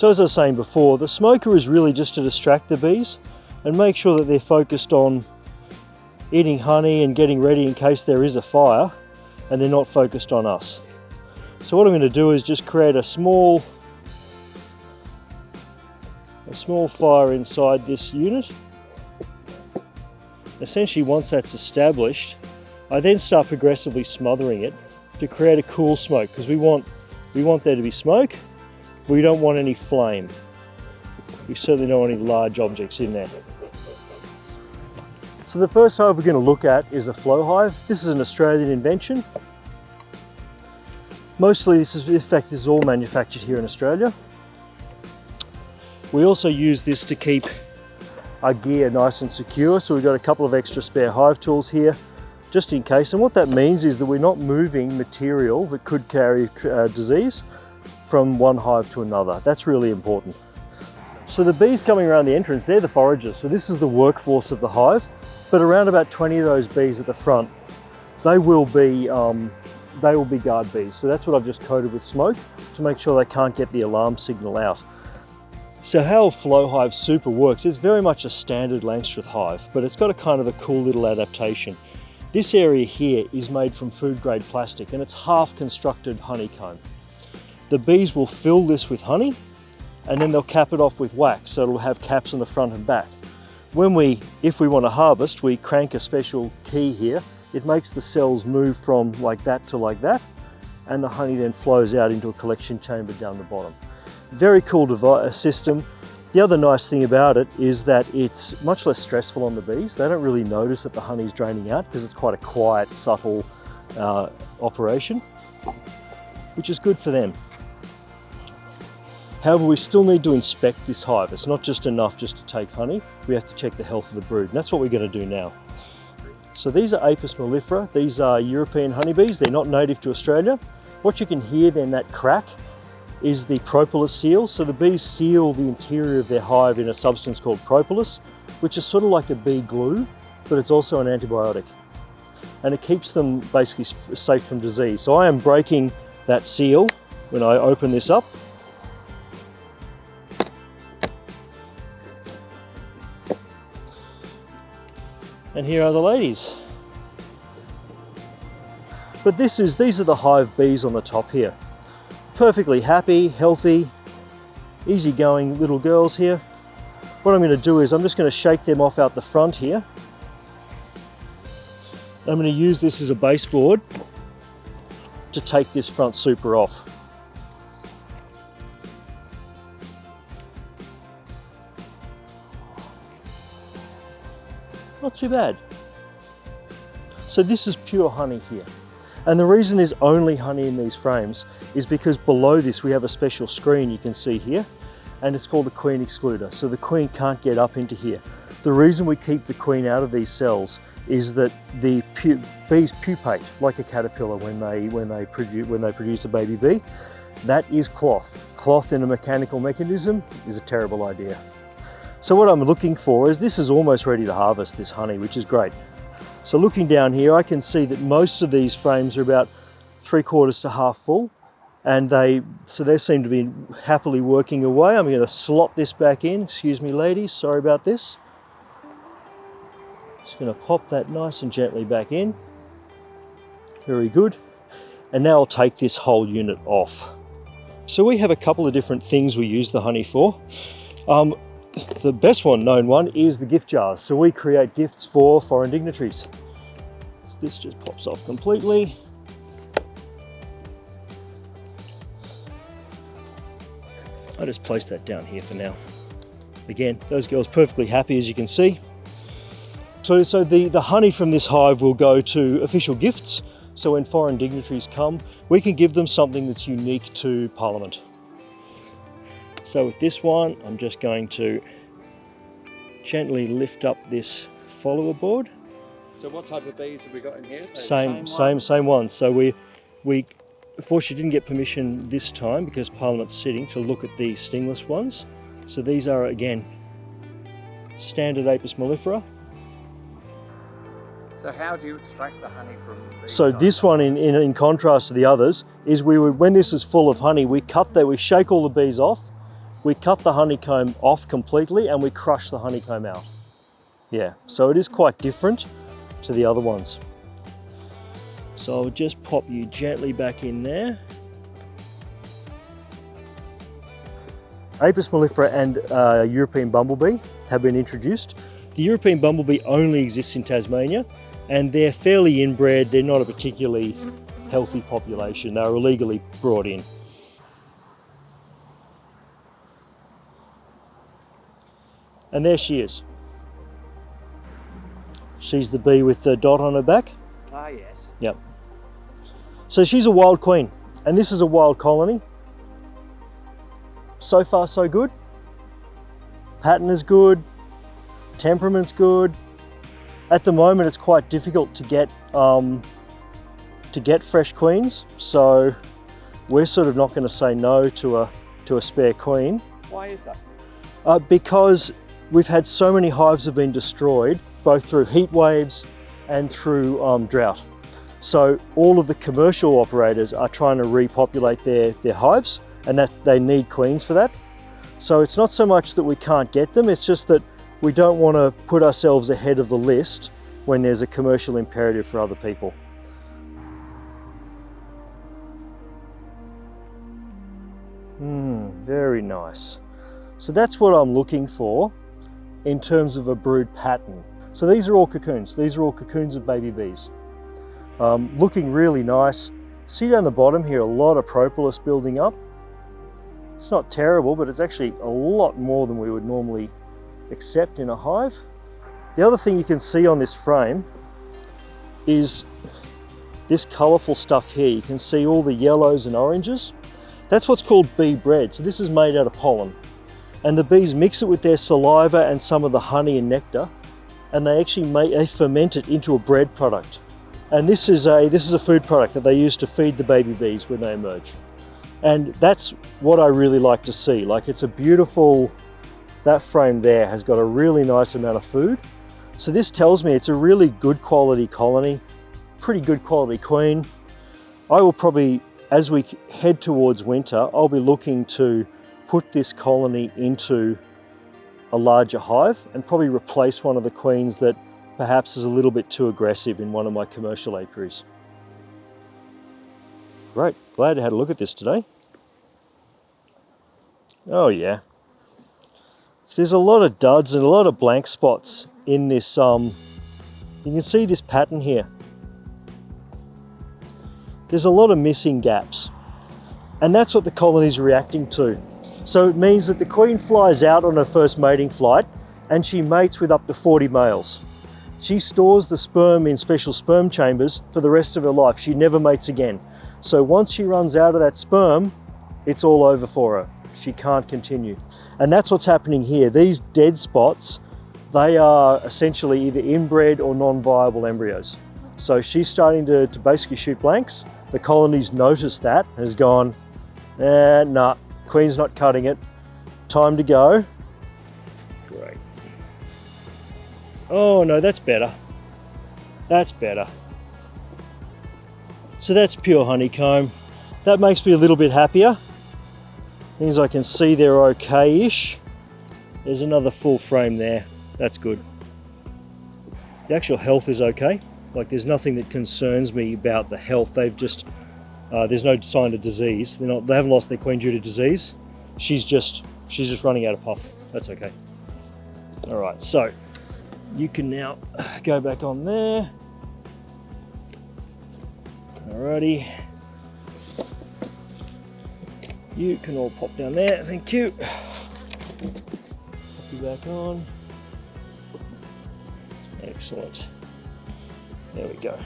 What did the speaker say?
So as I was saying before, the smoker is really just to distract the bees and make sure that they're focused on eating honey and getting ready in case there is a fire, and they're not focused on us. So what I'm going to do is just create a small fire inside this unit. Essentially, once that's established, I then start progressively smothering it to create a cool smoke, because we want there to be smoke. We don't want any flame. We certainly don't want any large objects in there. So the first hive we're going to look at is a flow hive. This is an Australian invention. Mostly this is all manufactured here in Australia. We also use this to keep our gear nice and secure. So we've got a couple of extra spare hive tools here, just in case. And what that means is that we're not moving material that could carry disease from one hive to another. That's really important. So the bees coming around the entrance, they're the foragers. So this is the workforce of the hive. But around about 20 of those bees at the front, they will be guard bees. So that's what I've just coated with smoke to make sure they can't get the alarm signal out. So how a flow hive super works, it's very much a standard Langstroth hive, but it's got a kind of a cool little adaptation. This area here is made from food grade plastic, and it's half constructed honeycomb. The bees will fill this with honey, and then they'll cap it off with wax, so it'll have caps on the front and back. If we want to harvest, we crank a special key here. It makes the cells move from like that to like that, and the honey then flows out into a collection chamber down the bottom. Very cool system. The other nice thing about it is that it's much less stressful on the bees. They don't really notice that the honey's draining out because it's quite a quiet, subtle operation, which is good for them. However, we still need to inspect this hive. It's not just enough just to take honey. We have to check the health of the brood, and that's what we're going to do now. So these are Apis mellifera. These are European honeybees. They're not native to Australia. What you can hear then, that crack, is the propolis seal. So the bees seal the interior of their hive in a substance called propolis, which is sort of like a bee glue, but it's also an antibiotic. And it keeps them basically safe from disease. So I am breaking that seal when I open this up. And here are the ladies. But these are the hive bees on the top here. Perfectly happy, healthy, easygoing little girls here. What I'm going to do is I'm just going to shake them off out the front here. I'm going to use this as a baseboard to take this front super off. Not too bad. So this is pure honey here. And the reason there's only honey in these frames is because below this we have a special screen you can see here, and it's called a queen excluder. So the queen can't get up into here. The reason we keep the queen out of these cells is that the bees pupate like a caterpillar when they produce a baby bee. That is cloth. Cloth in a mechanical mechanism is a terrible idea. So what I'm looking for is, this is almost ready to harvest, this honey, which is great. So looking down here, I can see that most of these frames are about 3/4 to half full, and they seem to be happily working away. I'm going to slot this back in. Excuse me, ladies, sorry about this. Just going to pop that nice and gently back in. Very good. And now I'll take this whole unit off. So we have a couple of different things we use the honey for. The best known one is the gift jars. So we create gifts for foreign dignitaries. So this just pops off completely. I just place that down here for now. Again, those girls perfectly happy, as you can see. So the honey from this hive will go to official gifts. So when foreign dignitaries come, we can give them something that's unique to Parliament. So with this one, I'm just going to gently lift up this follower board. So what type of bees have we got in here? Same ones. So we unfortunately didn't get permission this time because Parliament's sitting to look at the stingless ones. So these are, again, standard Apis mellifera. So how do you extract the honey from these? So this one, in contrast to the others, is when this is full of honey, we shake all the bees off, we cut the honeycomb off completely and we crush the honeycomb out. Yeah, so it is quite different to the other ones. So I'll just pop you gently back in there. Apis mellifera and European bumblebee have been introduced. The European bumblebee only exists in Tasmania, and they're fairly inbred. They're not a particularly healthy population. They're illegally brought in. And there she is. She's the bee with the dot on her back. Ah, yes. Yep. So she's a wild queen, and this is a wild colony. So far, so good. Pattern is good. Temperament's good. At the moment, it's quite difficult to get fresh queens, so we're sort of not going to say no to a spare queen. Why is that? Because we've had so many hives have been destroyed, both through heat waves and through drought. So all of the commercial operators are trying to repopulate their hives, and that they need queens for that. So it's not so much that we can't get them, it's just that we don't want to put ourselves ahead of the list when there's a commercial imperative for other people. Very nice. So that's what I'm looking for in terms of a brood pattern. So these are all cocoons. These are all cocoons of baby bees. Looking really nice. See down the bottom here, a lot of propolis building up. It's not terrible, but it's actually a lot more than we would normally accept in a hive. The other thing you can see on this frame is this colourful stuff here. You can see all the yellows and oranges. That's what's called bee bread. So this is made out of pollen. And the bees mix it with their saliva and some of the honey and nectar, and they actually ferment it into a bread product. And this is a food product that they use to feed the baby bees when they emerge. And that's what I really like to see. Like, it's a beautiful, that frame there has got a really nice amount of food. So this tells me it's a really good quality colony, pretty good quality queen. I will probably, as we head towards winter, I'll be looking to put this colony into a larger hive and probably replace one of the queens that perhaps is a little bit too aggressive in one of my commercial apiaries. Great, glad I had a look at this today. Oh yeah. So there's a lot of duds and a lot of blank spots in this, you can see this pattern here. There's a lot of missing gaps, and that's what the colony's reacting to. So it means that the queen flies out on her first mating flight and she mates with up to 40 males. She stores the sperm in special sperm chambers for the rest of her life. She never mates again. So once she runs out of that sperm, it's all over for her. She can't continue. And that's what's happening here. These dead spots, they are essentially either inbred or non-viable embryos. So she's starting to basically shoot blanks. The colony's noticed that, has gone, nah, queen's not cutting it. Time to go. Great. Oh no, that's better. That's better. So that's pure honeycomb. That makes me a little bit happier. Means I can see they're okay-ish. There's another full frame there. That's good. The actual health is okay. Like, there's nothing that concerns me about the health. They've just, there's no sign of disease. They haven't lost their queen due to disease. She's just running out of puff. That's okay. All right, so you can now go back on there. Alrighty. You can all pop down there, thank you. Pop you back on. Excellent. There we go.